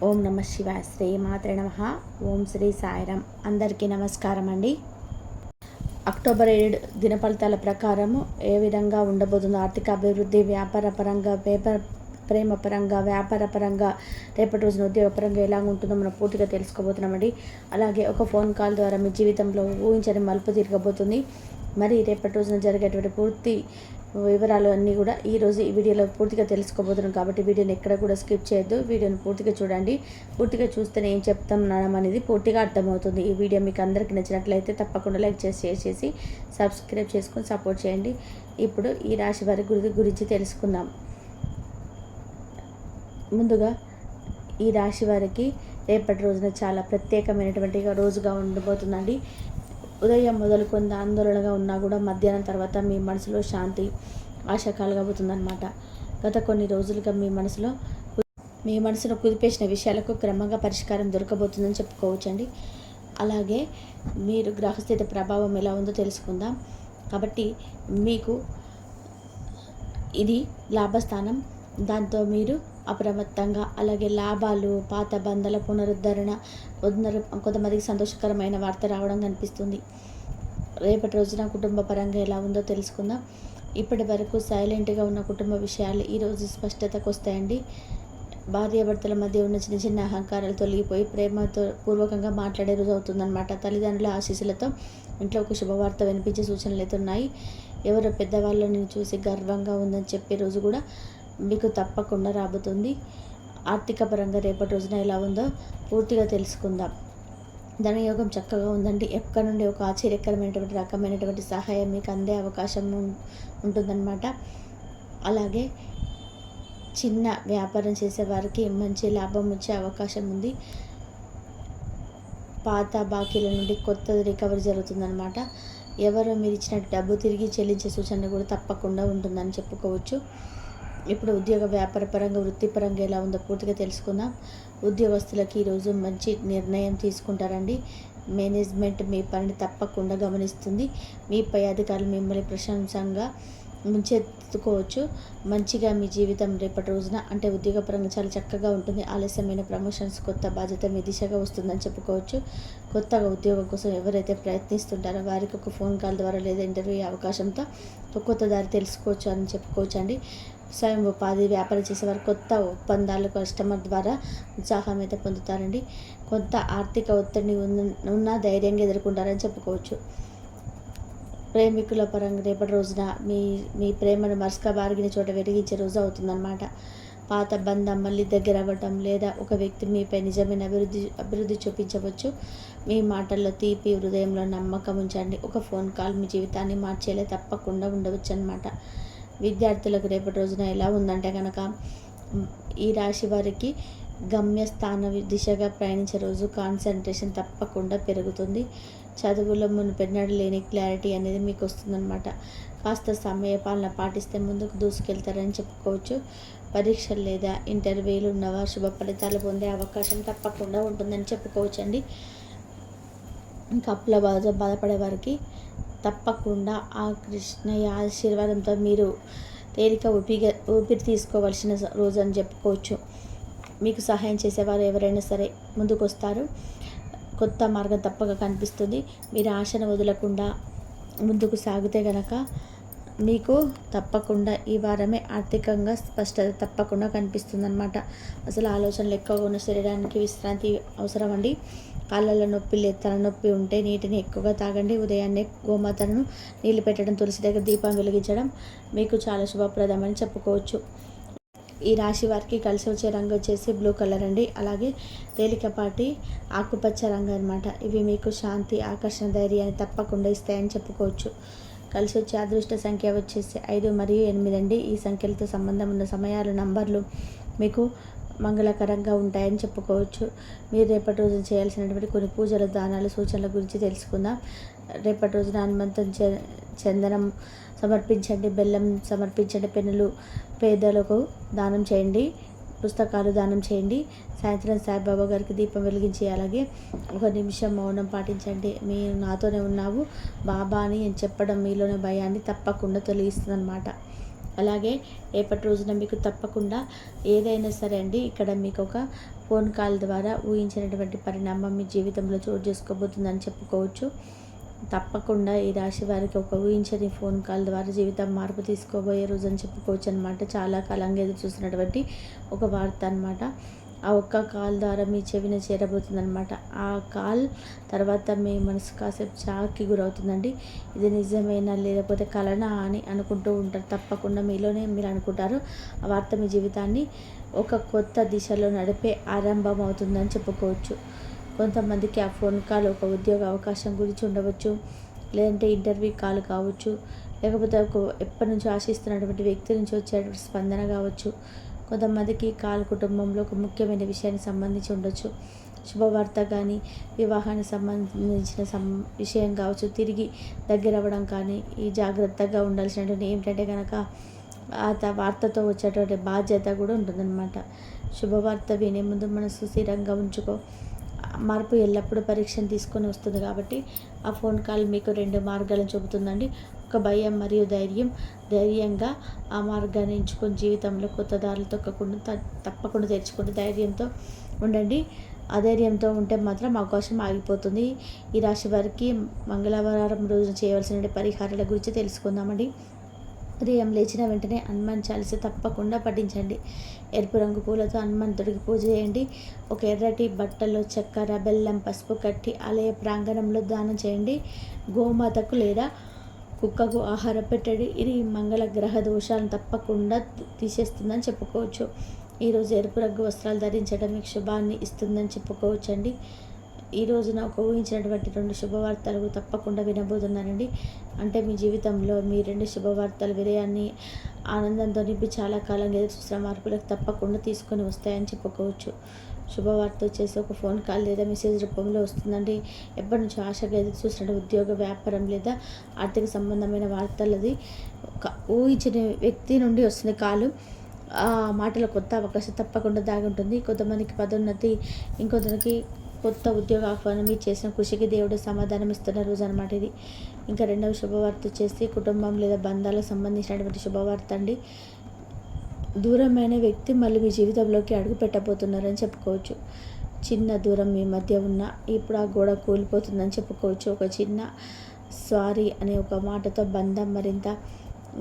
ఓం నమ శివాయ. శ్రీ మాత్రే నమః. ఓం శ్రీ సాయిరామ్. అందరికీ నమస్కారం అండి. అక్టోబర్ 7 దిన ఫలితాల ప్రకారము ఏ విధంగా ఉండబోతుందో, ఆర్థిక అభివృద్ధి, వ్యాపార పరంగా, ప్రేమ పరంగా, వ్యాపార పరంగా, రేపటి రోజున ఉద్యోగ పరంగా ఎలా ఉంటుందో మనం పూర్తిగా తెలుసుకోబోతున్నామండి. అలాగే ఒక ఫోన్ కాల్ ద్వారా మీ జీవితంలో ఊహించని మలుపు తిరగబోతుంది. మరి రేపటి రోజున జరిగేటువంటి పూర్తి వివరాలు అన్నీ కూడా ఈరోజు ఈ వీడియోలో పూర్తిగా తెలుసుకోబోతున్నాం. కాబట్టి వీడియోని ఎక్కడ కూడా స్కిప్ చేయొద్దు. వీడియోని పూర్తిగా చూడండి. పూర్తిగా చూస్తేనే ఏం చెప్తున్నాం అనేది పూర్తిగా అర్థమవుతుంది. ఈ వీడియో మీకు అందరికీ నచ్చినట్లయితే తప్పకుండా లైక్ చేసి షేర్ చేసి సబ్స్క్రైబ్ చేసుకొని సపోర్ట్ చేయండి. ఇప్పుడు ఈ రాశి వారి గురించి తెలుసుకుందాం. ముందుగా ఈ రాశి వారికి రేపటి రోజున చాలా ప్రత్యేకమైనటువంటి రోజుగా ఉండబోతుందండి. ఉదయం మొదలుకొని ఆందోళనగా ఉన్నా కూడా మధ్యాహ్నం తర్వాత మీ మనసులో శాంతి, ఆశ కలగబోతుందన్నమాట. గత కొన్ని రోజులుగా మీ మనసులో కుదిపేసిన విషయాలకు క్రమంగా పరిష్కారం దొరకబోతుందని చెప్పుకోవచ్చండి. అలాగే మీరు గ్రహస్థితి ప్రభావం ఎలా ఉందో తెలుసుకుందాం. కాబట్టి మీకు ఇది లాభస్థానం. దాంతో మీరు అప్రమత్తంగా, అలాగే లాభాలు, పాత బంధాల పునరుద్ధరణ, కొంతమందికి సంతోషకరమైన వార్త రావడం కనిపిస్తుంది. రేపటి రోజున కుటుంబ పరంగా ఎలా ఉందో తెలుసుకుందాం. ఇప్పటి వరకు సైలెంట్గా ఉన్న కుటుంబ విషయాలు ఈరోజు స్పష్టతకు వస్తాయండి. భార్యాభర్తల మధ్య ఉన్న చిన్న చిన్న అహంకారాలు తొలగిపోయి ప్రేమతో పూర్వకంగా మాట్లాడే రోజు అవుతుందన్నమాట. తల్లిదండ్రుల ఆశీస్సులతో ఇంట్లో ఒక శుభవార్త వినిపించే సూచనలు అయితే ఉన్నాయి. ఎవరో పెద్దవాళ్ళని చూసి గర్వంగా ఉందని చెప్పే రోజు కూడా మీకు తప్పకుండా రాబోతుంది. ఆర్థిక పరంగా రేపటి రోజున ఎలా ఉందో పూర్తిగా తెలుసుకుందాం. ధనయోగం చక్కగా ఉందండి. ఎక్కడి నుండి ఒక ఆశ్చర్యకరమైనటువంటి రకమైనటువంటి సహాయం మీకు అందే అవకాశం ఉంటుందన్నమాట. అలాగే చిన్న వ్యాపారం చేసే వారికి మంచి లాభం వచ్చే అవకాశం ఉంది. పాత బాకీల నుండి కొత్తది రికవరీ జరుగుతుందన్నమాట. ఎవరో మీరు ఇచ్చిన డబ్బు తిరిగి చెల్లించే సూచన కూడా తప్పకుండా ఉంటుందని చెప్పుకోవచ్చు. ఇప్పుడు ఉద్యోగ వ్యాపార పరంగా, వృత్తిపరంగా ఎలా ఉందో పూర్తిగా తెలుసుకుందాం. ఉద్యోగస్తులకి ఈరోజు మంచి నిర్ణయం తీసుకుంటారండి. మేనేజ్మెంట్ మీ పనిని తప్పకుండా గమనిస్తుంది. మీ పై అధికారులు మిమ్మల్ని ప్రశంసంగా ముంచెత్తుకోవచ్చు. మంచిగా మీ జీవితం రేపటి రోజున అంటే ఉద్యోగపరంగా చాలా చక్కగా ఉంటుంది. ఆలస్యమైన ప్రమోషన్స్, కొత్త బాధ్యత మీ దిశగా వస్తుందని చెప్పుకోవచ్చు. కొత్తగా ఉద్యోగం కోసం ఎవరైతే ప్రయత్నిస్తుంటారో వారికి ఒక ఫోన్ కాల్ ద్వారా లేదా ఇంటర్వ్యూ అవకాశంతో కొత్త దారి తెలుసుకోవచ్చు అని చెప్పుకోవచ్చు అండి. స్వయం ఉపాధి, వ్యాపారం చేసేవారు కొత్త ఒప్పందాలు కస్టమర్ ద్వారా ఉత్సాహం అయితే పొందుతారండి. కొంత ఆర్థిక ఒత్తిడి ఉన్న ధైర్యంగా ఎదుర్కొంటారని చెప్పుకోవచ్చు. ప్రేమికుల పరంగా రేపటి రోజున మీ ప్రేమను మరసక బారిగిన చోట వెలిగించే రోజు అవుతుందన్నమాట. పాత బంధం మళ్ళీ దగ్గర అవ్వటం, లేదా ఒక వ్యక్తి మీపై నిజమైన అభివృద్ధి చూపించవచ్చు. మీ మాటల్లో తీపి, హృదయంలో నమ్మకం ఉంచండి. ఒక ఫోన్ కాల్ మీ జీవితాన్ని మార్చేలే తప్పకుండా ఉండవచ్చు అన్నమాట. విద్యార్థులకు రేపటి రోజున ఎలా ఉందంటే కనుక, ఈ రాశి వారికి గమ్యస్థాన దిశగా ప్రయాణించే రోజు. కాన్సన్ట్రేషన్ తప్పకుండా పెరుగుతుంది. చదువులో మునుపెన్నడూ లేని క్లారిటీ అనేది మీకు వస్తుందన్నమాట. కాస్త సమయ పాలన పాటిస్తే ముందుకు దూసుకెళ్తారని చెప్పుకోవచ్చు. పరీక్షలు లేదా ఇంటర్వ్యూలు ఉన్నవారు శుభ ఫలితాలు పొందే అవకాశం తప్పకుండా ఉంటుందని చెప్పుకోవచ్చండి. ఇంకా అప్పుల బాధపడే వారికి తప్పకుండా ఆ కృష్ణయ్య ఆశీర్వాదంతో మీరు తేలిక ఊపిరి తీసుకోవాల్సిన రోజు అని చెప్పుకోవచ్చు. మీకు సహాయం చేసేవారు ఎవరైనా సరే ముందుకు వస్తారు. కొత్త మార్గం తప్పక కనిపిస్తుంది. మీరు ఆశను వదలకుండా ముందుకు సాగితే గనక మీకు తప్పకుండా ఈ వారమే ఆర్థికంగా స్పష్టత తప్పకుండా కనిపిస్తుందన్నమాట. అసలు ఆలోచనలు ఎక్కువగా ఉన్న శరీరానికి విశ్రాంతి అవసరం అండి. కాళ్ళలో నొప్పి లేదా తలనొప్పి ఉంటే నీటిని ఎక్కువగా తాగండి. ఉదయాన్నే గోమాతను నీళ్లు పెట్టడం, తులసి దగ్గర దీపం వెలిగించడం మీకు చాలా శుభప్రదమని చెప్పుకోవచ్చు. ఈ రాశి వారికి కలిసి వచ్చే రంగు వచ్చేసి బ్లూ కలర్ అండి. అలాగే తేలికపాటి ఆకుపచ్చ రంగు అనమాట. ఇవి మీకు శాంతి, ఆకర్షణ, ధైర్యాన్ని తప్పకుండా ఇస్తాయని చెప్పుకోవచ్చు. కలిసి వచ్చే అదృష్ట సంఖ్య వచ్చేసి 5 మరియు 8 అండి. ఈ సంఖ్యలతో సంబంధం ఉన్న సమయాలు, నంబర్లు మీకు మంగళకరంగా ఉంటాయని చెప్పుకోవచ్చు. మీరు రేపటి రోజు చేయాల్సినటువంటి కొన్ని పూజలు, దానాలు, సూచనల గురించి తెలుసుకుందాం. రేపటి రోజున హనుమంతం చందనం సమర్పించండి, బెల్లం సమర్పించండి, పెన్నులు పేదలకు దానం చేయండి, పుస్తకాలు దానం చేయండి. సాయంత్రం సాయిబాబా గారికి దీపం వెలిగించి అలాగే 1 నిమిషం మౌనం పాటించండి. మీరు నాతోనే ఉన్నావు బాబా అని చెప్పడం మీలోని భయాన్ని తప్పకుండా తొలగిస్తుంది అన్నమాట. అలాగే రేపటి రోజున మీకు తప్పకుండా ఏదైనా సరే అండి, ఇక్కడ మీకు ఒక ఫోన్ కాల్ ద్వారా ఊహించినటువంటి పరిణామం మీ జీవితంలో చోటు చేసుకోబోతుందని చెప్పుకోవచ్చు. తప్పకుండా ఈ రాశి వారికి ఒక ఊహించని ఫోన్ కాల్ ద్వారా జీవితం మార్పు తీసుకోబోయే రోజు అని చెప్పుకోవచ్చు అనమాట. చాలా కాలంగా ఎదురు చూసినటువంటి ఒక వార్త అనమాట. ఆ ఒక్క కాల్ ద్వారా మీ చెవిన చేరబోతుందనమాట. ఆ కాల్ తర్వాత మీ మనసు కాసేపు షాక్కి గురవుతుందండి. ఇది నిజమేనా లేకపోతే కలనా అని అనుకుంటూ ఉంటారు. తప్పకుండా మీలోనే మీరు అనుకుంటారు. ఆ వార్త మీ జీవితాన్ని ఒక కొత్త దిశలో నడిపే ఆరంభం అవుతుందని చెప్పుకోవచ్చు. కొంతమందికి ఆ ఫోన్ కాల్ ఒక ఉద్యోగ అవకాశం గురించి ఉండవచ్చు, లేదంటే ఇంటర్వ్యూ కాల్ కావచ్చు, లేకపోతే ఎప్పటి నుంచో ఆశిస్తున్నటువంటి వ్యక్తి నుంచి వచ్చేటువంటి స్పందన కావచ్చు. కొంతమందికి కాల్ కుటుంబంలో ఒక ముఖ్యమైన విషయానికి సంబంధించి ఉండొచ్చు. శుభవార్త కానీ, వివాహానికి సంబంధించిన విషయం కావచ్చు, తిరిగి దగ్గర అవ్వడం కానీ. ఈ జాగ్రత్తగా ఉండాల్సినటువంటి ఏమిటంటే కనుక వార్తతో వచ్చేటువంటి బాధ్యత కూడా ఉంటుందన్నమాట. శుభవార్త వినే ముందు మనసు స్థిరంగా ఉంచుకో. మార్పు ఎల్లప్పుడూ పరీక్షను తీసుకొని వస్తుంది కాబట్టి ఆ ఫోన్ కాల్ మీకు 2 మార్గాలను చూపుతుందండి. ఒక భయం మరియు ధైర్యం. ధైర్యంగా ఆ మార్గాన్ని ఎంచుకొని జీవితంలో కొత్త దారులు తొక్కకుండా తప్పకుండా తెరుచుకుంటే ధైర్యంతో ఉండండి. అధైర్యంతో ఉంటే మాత్రం అవకాశం ఆగిపోతుంది. ఈ రాశి వారికి మంగళవారం రోజున చేయవలసిన పరిహారాల గురించి తెలుసుకుందామండి. ఉదయం లేచిన వెంటనే హనుమాన్ చాలీసా తప్పకుండా పఠించండి. ఎరుపు రంగు పూలతో హనుమంతుడికి పూజ చేయండి. ఒక ఎర్రటి బట్టలో చక్కెర, బెల్లం, పసుపు కట్టి ఆలయ ప్రాంగణంలో దానం చేయండి. గోమాతకు లేదా కుక్కకు ఆహారం పెట్టండి. ఇది మంగళ గ్రహ దోషాలను తప్పకుండా తీసేస్తుందని చెప్పుకోవచ్చు. ఈరోజు ఎరుపు రంగు వస్త్రాలు ధరించడం మీకు శుభాన్ని ఇస్తుందని చెప్పుకోవచ్చండి. ఈ రోజున ఒక ఊహించినటువంటి 2 శుభవార్తలు తప్పకుండా వినబోతున్నారండి. అంటే మీ జీవితంలో మీ 2 శుభవార్తలు విజయాన్ని, ఆనందంతో నింపి చాలా కాలంగా ఎదురు చూసిన మార్పులకు తప్పకుండా తీసుకొని వస్తాయని చెప్పుకోవచ్చు. శుభవార్త వచ్చేసి ఒక ఫోన్ కాల్ లేదా మెసేజ్ రూపంలో వస్తుందండి. ఎప్పటి నుంచో ఆశగా ఎదురు చూసిన ఉద్యోగ, వ్యాపారం లేదా ఆర్థిక సంబంధమైన వార్తలది ఒక ఊహించిన వ్యక్తి నుండి వస్తుంది కాలు. ఆ మాటలో కొత్త అవకాశం తప్పకుండా దాగి ఉంటుంది. కొంతమందికి పదోన్నతి, ఇంకొంతమందికి కొత్త ఉద్యోగ ఆహ్వానం. మీరు చేసిన కృషికి దేవుడు సమాధానం ఇస్తున్న రోజు అనమాట ఇది. ఇంకా రెండవ శుభవార్త వచ్చేసి కుటుంబం లేదా బంధాలకు సంబంధించినటువంటి శుభవార్త అండి. దూరమైన వ్యక్తి మళ్ళీ మీ జీవితంలోకి అడుగు పెట్టబోతున్నారని చెప్పుకోవచ్చు. చిన్న దూరం మీ మధ్య ఉన్న ఇప్పుడు ఆ గోడ కూలిపోతుందని చెప్పుకోవచ్చు. ఒక చిన్న సారీ అనే ఒక మాటతో బంధం మరింత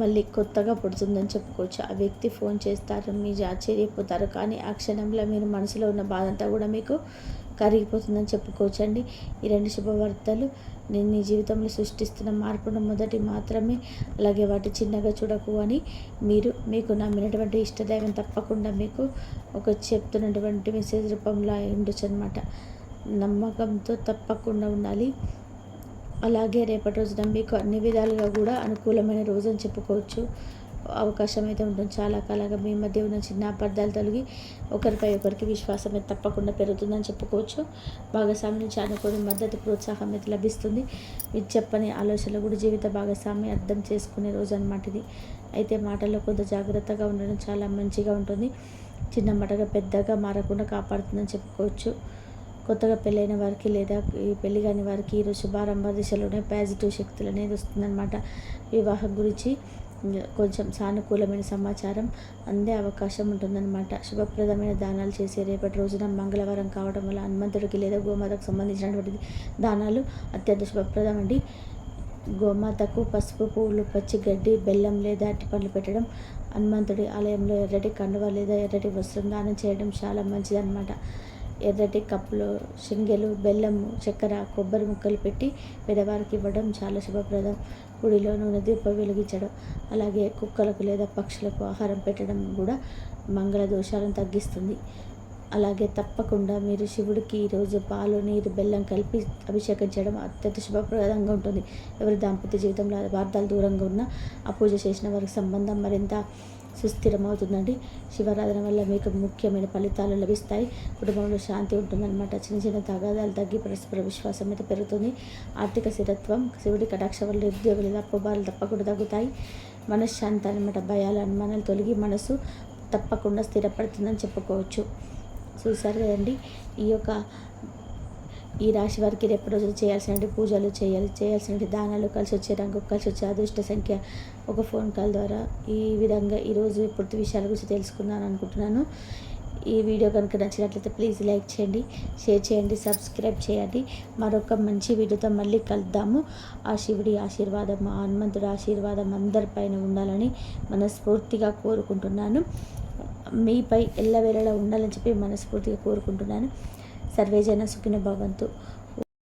మళ్ళీ కొత్తగా పుడుతుందని చెప్పుకోవచ్చు. ఆ వ్యక్తి ఫోన్ చేస్తారు, మీరు ఆశ్చర్యపోతారు, కానీ ఆ క్షణంలో మీరు మనసులో ఉన్న బాధ అంతా కూడా మీకు కరిగిపోతుందని చెప్పుకోవచ్చు అండి. ఈ 2 శుభవార్తలు నేను నీ జీవితంలో సృష్టిస్తున్న మార్పును మొదటి మాత్రమే, అలాగే వాటి చిన్నగా చూడకు అని మీకు నమ్మినటువంటి ఇష్టదైవం తప్పకుండా మీకు ఒక చెప్తున్నటువంటి మెసేజ్ రూపంలో ఉండొచ్చు అనమాట. నమ్మకంతో తప్పకుండా ఉండాలి. అలాగే రేపటి రోజున మీకు అన్ని విధాలుగా కూడా అనుకూలమైన రోజు అని చెప్పుకోవచ్చు. అవకాశం అయితే ఉంటుంది. చాలా కాలంగా మీ మధ్య ఉన్న చిన్న అపార్థాలు తొలగి ఒకరిపై ఒకరికి విశ్వాసం అయితే తప్పకుండా పెరుగుతుందని చెప్పుకోవచ్చు. భాగస్వామి నుంచి అనుకోని మద్దతు, ప్రోత్సాహం అయితే లభిస్తుంది. మీరు చెప్పని ఆలోచనలు కూడా జీవిత భాగస్వామి అర్థం చేసుకునే రోజు అనమాట ఇది. అయితే మాటల్లో కొంత జాగ్రత్తగా ఉండడం చాలా మంచిగా ఉంటుంది. చిన్న మాటగా పెద్దగా మారకుండా కాపాడుతుందని చెప్పుకోవచ్చు. కొత్తగా పెళ్ళైన వారికి లేదా ఈ పెళ్లి కాని వారికి ఈరోజు శుభారంభ దిశలోనే పాజిటివ్ శక్తులు అనేది వస్తుందన్నమాట. వివాహం గురించి కొంచెం సానుకూలమైన సమాచారం అందే అవకాశం ఉంటుందన్నమాట. శుభప్రదమైన దానాలు చేసే రేపటి రోజున మంగళవారం కావడం వల్ల హనుమంతుడికి లేదా గోమాతకు సంబంధించినటువంటి దానాలు అత్యంత శుభప్రదం అండి. గోమాతకు పసుపు, పువ్వులు, పచ్చి గడ్డి, బెల్లం లేదా అరటిపండ్లు పెట్టడం, హనుమంతుడి ఆలయంలో ఎర్రటి కండువ లేదా ఎర్రటి వస్త్రం దానం చేయడం చాలా మంచిదన్నమాట. ఎర్రటి కప్పులో శనగలు, బెల్లము, చక్కెర, కొబ్బరి ముక్కలు పెట్టి పేదవారికి ఇవ్వడం చాలా శుభప్రదం. గుడిలో నూనె దీపం వెలిగించడం, అలాగే కుక్కలకు లేదా పక్షులకు ఆహారం పెట్టడం కూడా మంగళ దోషాలను తగ్గిస్తుంది. అలాగే తప్పకుండా మీరు శివుడికి ఈరోజు పాలు, నీరు, బెల్లం కలిపి అభిషేకం చేయడం అత్యంత శుభప్రదంగా ఉంటుంది. ఎవరి దాంపత్య జీవితంలో వార్తలు దూరంగా ఉన్నా ఆ పూజ చేసిన వారికి సంబంధం మరింత సుస్థిరమవుతుందండి. శివారాధన వల్ల మీకు ముఖ్యమైన ఫలితాలు లభిస్తాయి. కుటుంబంలో శాంతి ఉంటుందన్నమాట. చిన్న చిన్న తగాదాలు తగ్గి పరస్పర విశ్వాసం అయితే పెరుగుతుంది. ఆర్థిక స్థిరత్వం, శివుడి కటాక్ష వల్ల ఉద్యోగులు లేదా అప్పుబాలు తప్పకుండా తగ్గుతాయి. మనశ్శాంతి అనమాట. భయాలు, అనుమానాలు తొలగి మనసు తప్పకుండా స్థిరపడుతుందని చెప్పుకోవచ్చు. చూసారు కదండి, ఈ యొక్క ఈ రాశి వారికి రేపు రోజులు చేయాల్సిన పూజలు చేయాల్సిన దానాలు, కలిసి వచ్చే రంగు, కలిసి వచ్చే అదృష్ట సంఖ్య ఒక ఫోన్ కాల్ ద్వారా ఈ విధంగా ఈరోజు పూర్తి విషయాల గురించి తెలుసుకున్నాను అనుకుంటున్నాను. ఈ వీడియో కనుక నచ్చినట్లయితే ప్లీజ్ లైక్ చేయండి, షేర్ చేయండి, సబ్స్క్రైబ్ చేయండి. మరొక మంచి వీడియోతో మళ్ళీ కలుద్దాము. ఆ శివుడి ఆశీర్వాదం, ఆ హనుమంతుడి ఆశీర్వాదం అందరిపైన ఉండాలని మనస్ఫూర్తిగా కోరుకుంటున్నాను. మీపై ఎల్లవేళలా ఉండాలని చెప్పి మనస్ఫూర్తిగా కోరుకుంటున్నాను. సర్వేజన సుఖినో భవంతు.